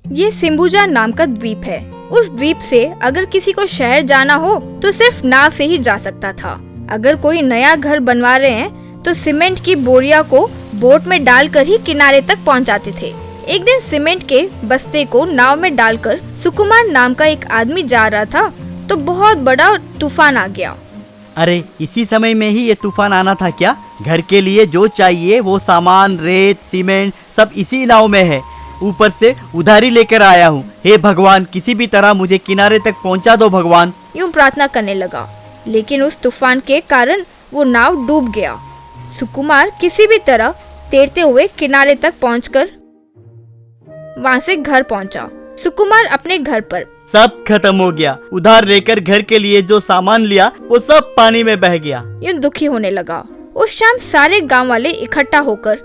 ये सिम्बुजा नाम का द्वीप है। उस द्वीप से अगर किसी को शहर जाना हो तो सिर्फ नाव से ही जा सकता था। अगर कोई नया घर बनवा रहे हैं तो सीमेंट की बोरिया को बोट में डालकर ही किनारे तक पहुंचाते थे। एक दिन सीमेंट के बस्ते को नाव में डालकर सुकुमार नाम का एक आदमी जा रहा था तो बहुत बड़ा तूफान आ गया। अरे इसी समय में ही ये तूफान आना था क्या? घर के लिए जो चाहिए वो सामान, रेत, सीमेंट सब इसी नाव में है। ऊपर से उधारी लेकर आया हूँ। हे भगवान, किसी भी तरह मुझे किनारे तक पहुँचा दो भगवान। यूं प्रार्थना करने लगा, लेकिन उस तूफान के कारण वो नाव डूब गया। सुकुमार किसी भी तरह तैरते हुए किनारे तक पहुंचकर वहां से घर पहुंचा। सुकुमार अपने घर पर सब खत्म हो गया। उधार लेकर घर के लिए जो सामान लिया वो सब पानी में बह गया। यूं दुखी होने लगा। उस शाम सारे गांव वाले इकट्ठा होकर,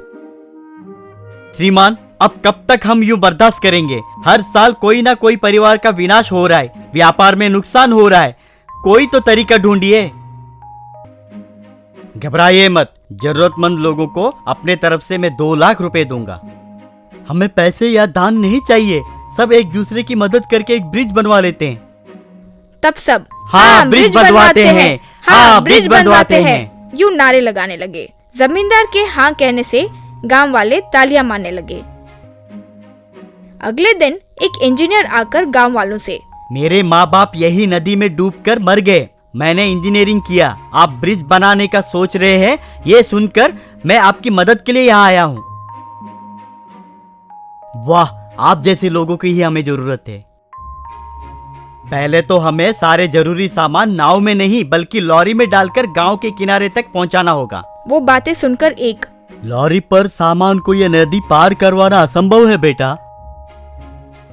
श्रीमान, अब कब तक हम यूं बर्दाश्त करेंगे? हर साल कोई ना कोई परिवार का विनाश हो रहा है, व्यापार में नुकसान हो रहा है। कोई तो तरीका ढूंढिए। घबराइए मत, जरूरतमंद लोगों को अपने तरफ से मैं 2 लाख रुपए दूंगा। हमें पैसे या दान नहीं चाहिए, सब एक दूसरे की मदद करके एक ब्रिज बनवा लेते हैं। तब सब हाँ ब्रिज बनवाते हैं, हाँ ब्रिज बनवाते हैं, यूं नारे लगाने लगे। जमींदार के हाँ कहने से गांव वाले तालियां मारने लगे। अगले दिन एक इंजीनियर आकर गांव वालों से, मेरे माँ बाप यही नदी में डूबकर मर गए। मैंने इंजीनियरिंग किया, आप ब्रिज बनाने का सोच रहे हैं, ये सुनकर मैं आपकी मदद के लिए यहाँ आया हूँ। वाह, आप जैसे लोगों की ही हमें जरूरत है। पहले तो हमें सारे जरूरी सामान नाव में नहीं बल्कि लॉरी में डालकर गांव के किनारे तक पहुंचाना होगा। वो बातें सुनकर एक, लॉरी पर सामान को यह नदी पार करवाना असंभव है बेटा।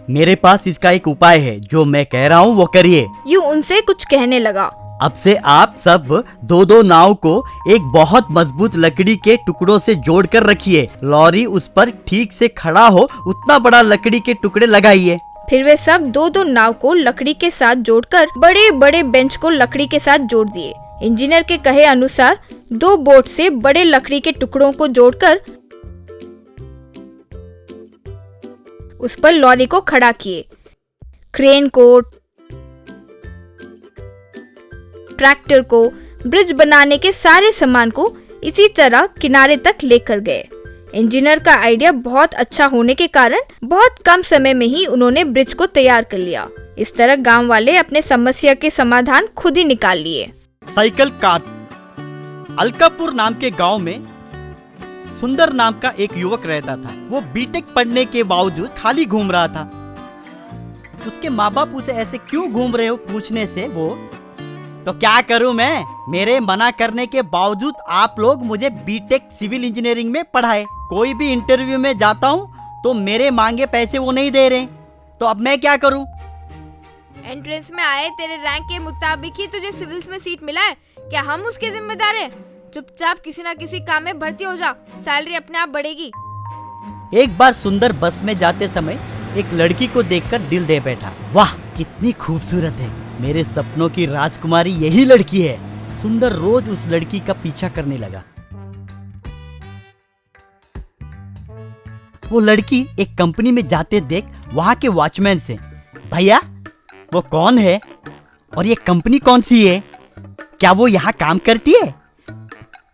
मेरे पास इसका एक उपाय है, जो मैं कह रहा हूँ वो करिए। यूं उनसे कुछ कहने लगा। अब से आप सब 2-2 नाव को एक बहुत मजबूत लकड़ी के टुकड़ों से जोड़कर रखिए। लॉरी उस पर ठीक से खड़ा हो उतना बड़ा लकड़ी के टुकड़े लगाइए। फिर वे सब 2-2 नाव को लकड़ी के साथ जोड़कर बड़े बड़े बेंच को लकड़ी के साथ जोड़ दिए। इंजीनियर के कहे अनुसार 2 बोट से बड़े लकड़ी के टुकड़ों को जोड़कर उस पर लॉरी को खड़ा किए। क्रेन को, ट्रैक्टर को, ब्रिज बनाने के सारे सामान को इसी तरह किनारे तक लेकर गए। इंजीनियर का आइडिया बहुत अच्छा होने के कारण बहुत कम समय में ही उन्होंने ब्रिज को तैयार कर लिया। इस तरह गांव वाले अपने समस्या के समाधान खुद ही निकाल लिए। साइकिल काट। अलकापुर नाम के गांव में सुंदर नाम का एक युवक रहता था। वो बीटेक पढ़ने के बावजूद खाली घूम रहा था। उसके माँ बाप उसे ऐसे क्यों घूम रहे हो पूछने से वो, तो क्या करूं मैं, मेरे मना करने के बावजूद आप लोग मुझे बीटेक सिविल इंजीनियरिंग में पढ़ाए। कोई भी इंटरव्यू में जाता हूं तो मेरे मांगे पैसे वो नहीं दे रहे, तो अब मैं क्या करूं? एंट्रेंस में आए तेरे रैंक के मुताबिक ही तुझे सिविल्स में सीट मिला है, क्या हम उसके जिम्मेदार हैं? चुपचाप किसी ना किसी काम में भर्ती हो जा, सैलरी अपने आप बढ़ेगी। एक बार सुंदर बस में जाते समय एक लड़की को देखकर दिल दे बैठा। वाह, कितनी खूबसूरत है, मेरे सपनों की राजकुमारी यही लड़की है। सुंदर रोज उस लड़की का पीछा करने लगा। वो लड़की एक कंपनी में जाते देख वहाँ के वॉचमैन से, भैया वो कौन है और ये कंपनी कौन सी है, क्या वो यहाँ काम करती है?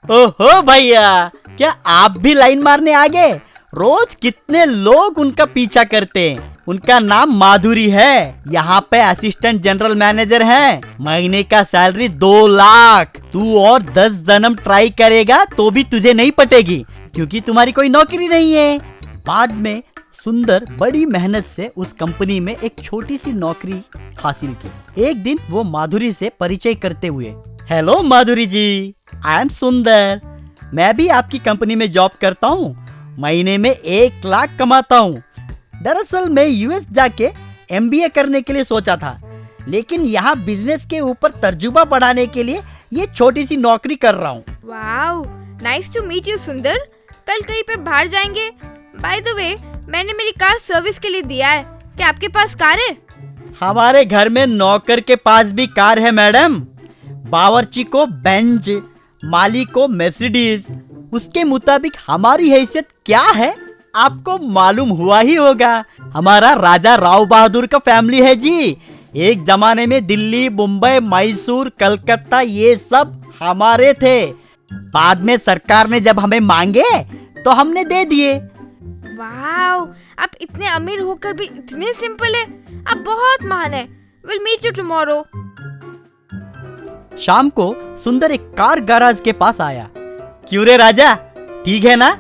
ओहो भैया, क्या आप भी लाइन मारने आ गए? रोज कितने लोग उनका पीछा करते हैं। उनका नाम माधुरी है, यहाँ पे असिस्टेंट जनरल मैनेजर हैं। महीने का सैलरी 2 लाख। तू और 10 जन्म ट्राई करेगा तो भी तुझे नहीं पटेगी, क्योंकि तुम्हारी कोई नौकरी नहीं है। बाद में सुंदर बड़ी मेहनत से उस कंपनी में एक छोटी सी नौकरी हासिल की। एक दिन वो माधुरी से परिचय करते हुए, hello Madhuri ji, I am सुंदर, मैं भी आपकी कंपनी में जॉब करता हूँ, महीने में 1 लाख कमाता हूँ। दरअसल मैं यूएस जाके एमबीए करने के लिए सोचा था, लेकिन यहाँ बिजनेस के ऊपर तर्जुबा बढ़ाने के लिए ये छोटी सी नौकरी कर रहा हूँ। Wow, nice to meet you Sundar. कल कहीं पे बाहर जाएंगे? बाय द वे, मैंने मेरी कार सर्विस के लिए दिया है, क्या आपके पास कार है? हमारे घर में नौकर के पास भी कार है मैडम। बावर्ची को बेंज, माली को मर्सिडीज। उसके मुताबिक हमारी हैसियत क्या है? आपको मालूम हुआ ही होगा, हमारा राजा राव बहादुर का फैमिली है जी। एक जमाने में दिल्ली, मुंबई, मैसूर, कलकत्ता ये सब हमारे थे। बाद में सरकार ने जब हमें मांगे तो हमने दे दिए। वाओ, आप इतने अमीर होकर भी इतने सिंपल है। आप बहुत महान है। Will meet you tomorrow. शाम को सुंदर एक कार गैराज के पास आया। क्यों रे राजा, ठीक है ना?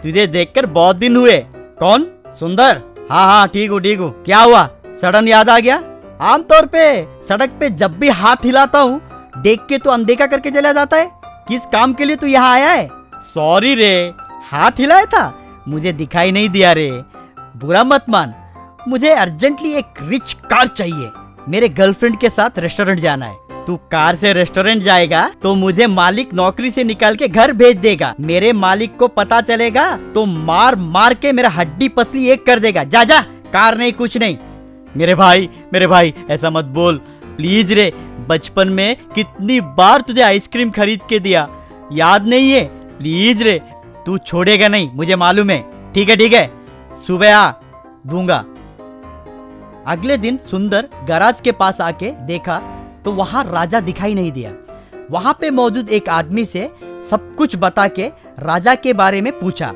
तुझे देखकर बहुत दिन हुए। कौन? सुंदर? हाँ, ठीक हूँ। क्या हुआ, सडन याद आ गया? आमतौर पे सड़क पे जब भी हाथ हिलाता हूँ देख के तो अनदेखा करके चला जाता है। किस काम के लिए तू यहाँ आया है? सॉरी रे, हाथ हिलाया था, मुझे दिखाई नहीं दिया रे। बुरा मत मान, मुझे अर्जेंटली एक रिच कार चाहिए। मेरे गर्लफ्रेंड के साथ रेस्टोरेंट जाना है। तू कार से रेस्टोरेंट जाएगा तो मुझे मालिक नौकरी से निकाल के घर भेज देगा। मेरे मालिक को पता चलेगा तो मार मार के मेरा हड्डी पसली एक कर देगा। जा जा, कार नहीं कुछ नहीं। मेरे भाई ऐसा मत बोल प्लीज रे। बचपन में कितनी बार तुझे आइसक्रीम खरीद के दिया, याद नहीं है? प्लीज रे, तू छोड़ेगा नहीं, मुझे मालूम है। ठीक है, सुबह आ दूंगा। अगले दिन सुंदर गैराज के पास आके देखा तो वहां राजा दिखाई नहीं दिया। वहां पे मौजूद एक आदमी से सब कुछ बता के राजा के बारे में पूछा।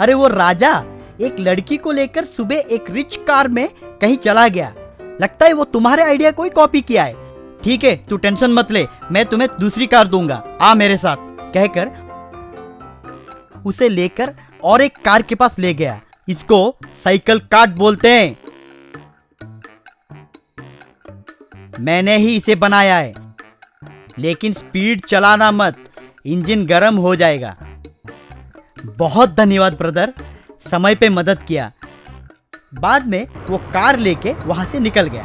अरे वो राजा एक लड़की को लेकर सुबह एक रिच कार में कहीं चला गया। लगता है वो तुम्हारे आइडिया को ही कॉपी किया है। ठीक है, तू टेंशन मत ले, मैं तुम्हें दूसरी कार दूंगा, आ मेरे साथ, कहकर उसे लेकर और एक कार के पास ले गया। इसको साइकिल कार्ट बोलते हैं। मैंने ही इसे बनाया है, लेकिन स्पीड चलाना मत, इंजन गर्म हो जाएगा। बहुत धन्यवाद ब्रदर, समय पे मदद किया। बाद में वो कार लेके वहां से निकल गया।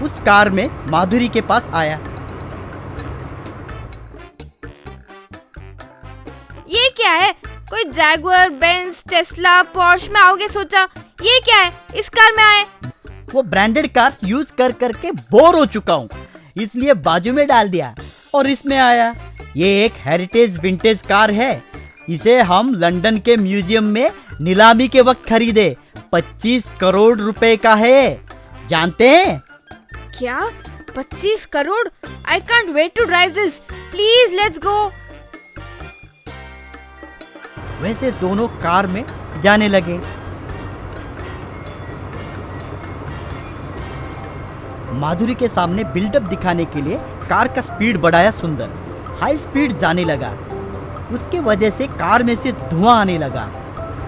उस कार में माधुरी के पास आया। ये क्या है? कोई जैगुआर, बेंज, टेस्ला, पोर्श में आओगे सोचा। ये क्या है? इस कार में आए। वो ब्रांडेड कार यूज कर करके बोर हो चुका हूँ, इसलिए बाजू में डाल दिया और इसमें आया। ये एक हेरिटेज विंटेज कार है। इसे हम लंदन के म्यूजियम में नीलामी के वक्त खरीदे। 25 करोड़ रुपए का है, जानते हैं? क्या 25 crore? I can't wait to drive this, please let's go. वैसे दोनों कार में जाने लगे। माधुरी के सामने बिल्डअप दिखाने के लिए कार का स्पीड बढ़ाया सुंदर। हाई स्पीड जाने लगा। उसके वजह से कार में से धुआं आने लगा।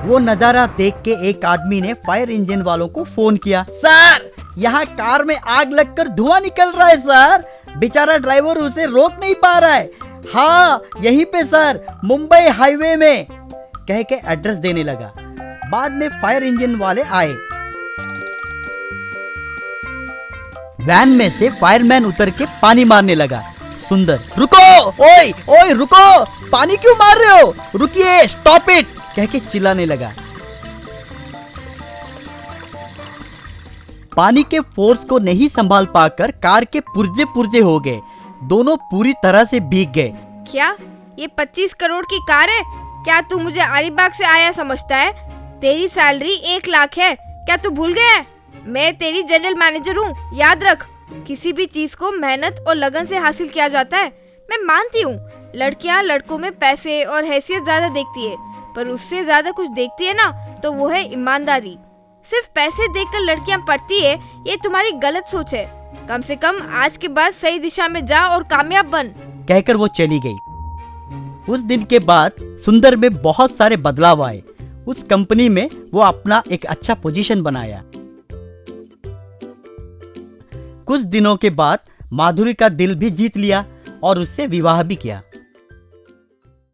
वो नजारा देख के एक आदमी ने फायर इंजन वालों को फोन किया। सर, यहाँ कार में आग लगकर धुआं निकल रहा है सर, बेचारा ड्राइवर उसे रोक नहीं पा रहा है। हाँ यहीं पे सर, मुंबई हाईवे में, कह के एड्रेस देने लगा। बाद में फायर इंजन वाले आए। वैन में से फायरमैन उतर के पानी मारने लगा। सुंदर, रुको, ओए रुको, पानी क्यों मार रहे हो? रुकिए, स्टॉप इट, कह के चिल्लाने लगा। पानी के फोर्स को नहीं संभाल पाकर कार के पुर्जे पुर्जे हो गए। दोनों पूरी तरह से भीग गए। क्या ये 25 करोड़ की कार है? क्या तू मुझे अलीबाग से आया समझता है? तेरी सैलरी 1 लाख है, क्या तू भूल गया है? मैं तेरी जनरल मैनेजर हूँ, याद रख। किसी भी चीज को मेहनत और लगन से हासिल किया जाता है। मैं मानती हूँ लड़कियाँ लड़कों में पैसे और हैसियत ज्यादा देखती है, पर उससे ज्यादा कुछ देखती है ना तो वो है ईमानदारी। सिर्फ पैसे देखकर लड़कियाँ पढ़ती है, ये तुम्हारी गलत सोच है। कम से कम आज के बाद सही दिशा में जा और कामयाब बन, कहकर वो चली गई। उस दिन के बाद सुंदर में बहुत सारे बदलाव आए। उस कंपनी में वो अपना एक अच्छा पोजीशन बनाया। कुछ दिनों के बाद माधुरी का दिल भी जीत लिया और उससे विवाह भी किया।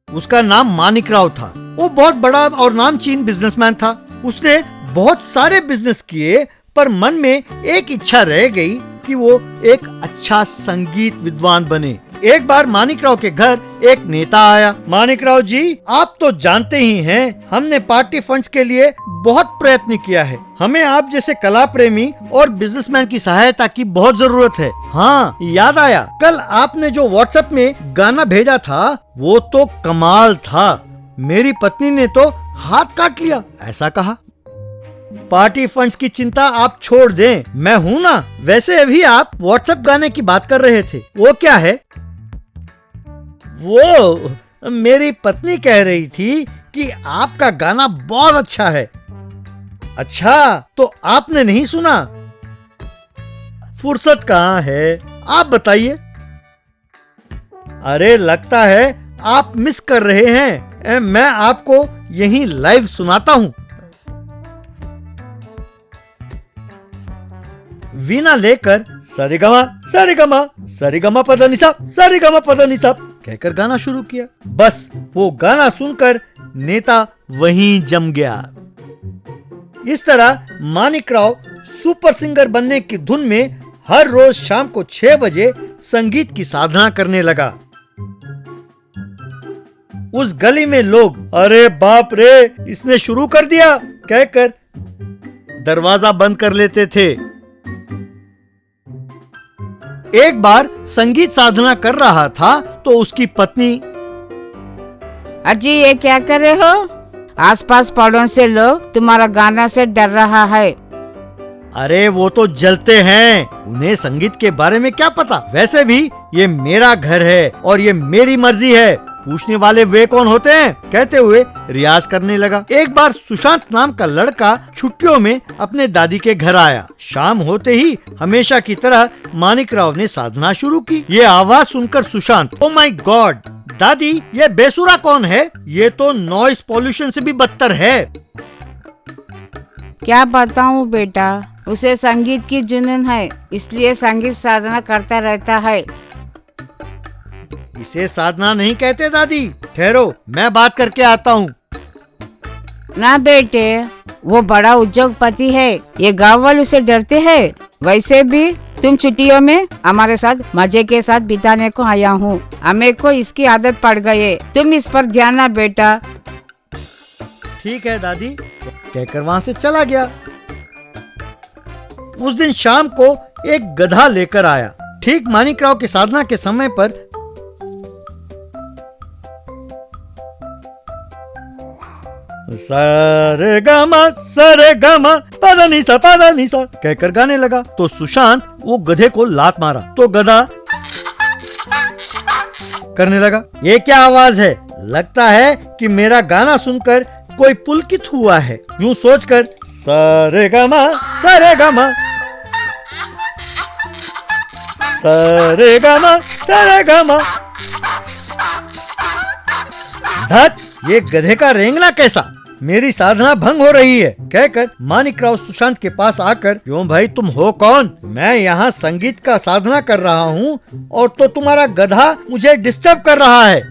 उसका नाम मानिक राव था। वो बहुत बड़ा और नामचीन बिजनेसमैन था। उसने बहुत सारे बिजनेस किए, पर मन में एक इच्छा रह गई कि वो एक अच्छा संगीत विद्वान बने। एक बार मानिक राव के घर एक नेता आया। मानिक राव जी, आप तो जानते ही हैं, हमने पार्टी फंड्स के लिए बहुत प्रयत्न किया है। हमें आप जैसे कला प्रेमी और बिजनेसमैन की सहायता की बहुत जरूरत है। हाँ, याद आया, कल आपने जो व्हाट्सएप में गाना भेजा था वो तो कमाल था। मेरी पत्नी ने तो हाथ काट लिया, ऐसा कहा। पार्टी फंड्स की चिंता आप छोड़ दें, मैं हूं ना। वैसे अभी आप व्हाट्सएप गाने की बात कर रहे थे, वो क्या है? वो मेरी पत्नी कह रही थी कि आपका गाना बहुत अच्छा है। अच्छा, तो आपने नहीं सुना? फुर्सत कहाँ है, आप बताइए। अरे लगता है आप मिस कर रहे हैं, मैं आपको यहीं लाइव सुनाता हूं। वीणा लेकर सरिगमा सरिगमा सरिगमा पदनिसा सरिगमा पदनिसा कहकर गाना शुरू किया। बस वो गाना सुनकर नेता वहीं जम गया। इस तरह मानिकराव सुपर सिंगर बनने की धुन में हर रोज शाम को 6 बजे संगीत की साधना करने लगा। उस गली में लोग अरे बाप रे, इसने शुरू कर दिया कहकर दरवाजा बंद कर लेते थे। एक बार संगीत साधना कर रहा था तो उसकी पत्नी, अजी ये क्या कर रहे हो? आसपास पड़ोस से लोग तुम्हारा गाना से डर रहा है। अरे वो तो जलते हैं, उन्हें संगीत के बारे में क्या पता। वैसे भी ये मेरा घर है और ये मेरी मर्जी है, पूछने वाले वे कौन होते हैं, कहते हुए रियाज करने लगा। एक बार सुशांत नाम का लड़का छुट्टियों में अपने दादी के घर आया। शाम होते ही हमेशा की तरह मानिकराव ने साधना शुरू की। ये आवाज सुनकर सुशांत, ओ माय गॉड दादी, ये बेसुरा कौन है? ये तो नॉइस पॉल्यूशन से भी बदतर है। क्या बताऊं बेटा, उसे संगीत की जुनून है, इसलिए संगीत साधना करता रहता है। इसे साधना नहीं कहते दादी, ठहरो मैं बात करके आता हूँ। ना बेटे, वो बड़ा उद्योगपति है, ये गाँव वाले उसे डरते हैं। वैसे भी तुम छुट्टियों में हमारे साथ मजे के साथ बिताने को आया हूँ, हमें को इसकी आदत पड़ गई है, तुम इस पर ध्यान ना बेटा। ठीक है दादी, कहकर वहाँ से चला गया। उस दिन शाम को एक गधा लेकर आया। ठीक मानिकराव की साधना के समय पर सरेगमा पदनिसा पदनिसा कहकर गाने लगा। तो सुशांत वो गधे को लात मारा तो गधा करने लगा। ये क्या आवाज है? लगता है कि मेरा गाना सुनकर कोई पुलकित हुआ है। यूं सोचकर सरेगमा सरेगमा सरेगमा सरेगमा, धत, ये गधे का रेंगना कैसा, मेरी साधना भंग हो रही है, कहकर मानिकराव सुशांत के पास आकर, क्यों भाई तुम हो कौन? मैं यहाँ संगीत का साधना कर रहा हूँ और तो तुम्हारा गधा मुझे डिस्टर्ब कर रहा है।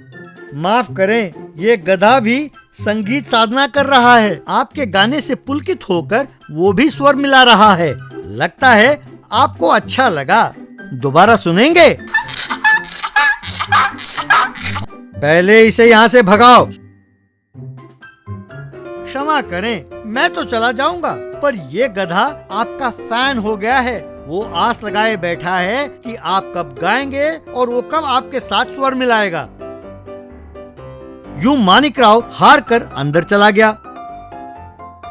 माफ करें, ये गधा भी संगीत साधना कर रहा है, आपके गाने से पुलकित होकर वो भी स्वर मिला रहा है। लगता है आपको अच्छा लगा, दोबारा सुनेंगे? पहले इसे यहाँ से भगाओ। क्षमा करें, मैं तो चला जाऊंगा, पर ये गधा आपका फैन हो गया है। वो आस लगाए बैठा है कि आप कब गाएंगे और वो कब आपके साथ स्वर मिलाएगा। यूं मानिकराव हार कर अंदर चला गया।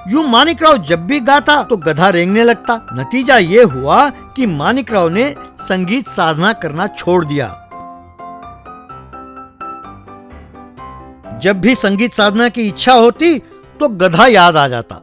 यूं मानिकराव जब भी गाता तो गधा रेंगने लगता। नतीजा ये हुआ कि मानिकराव ने संगीत साधना करना छोड़ दिया। जब भी संगीत साधना की इच्छा होती तो गधा याद आ जाता।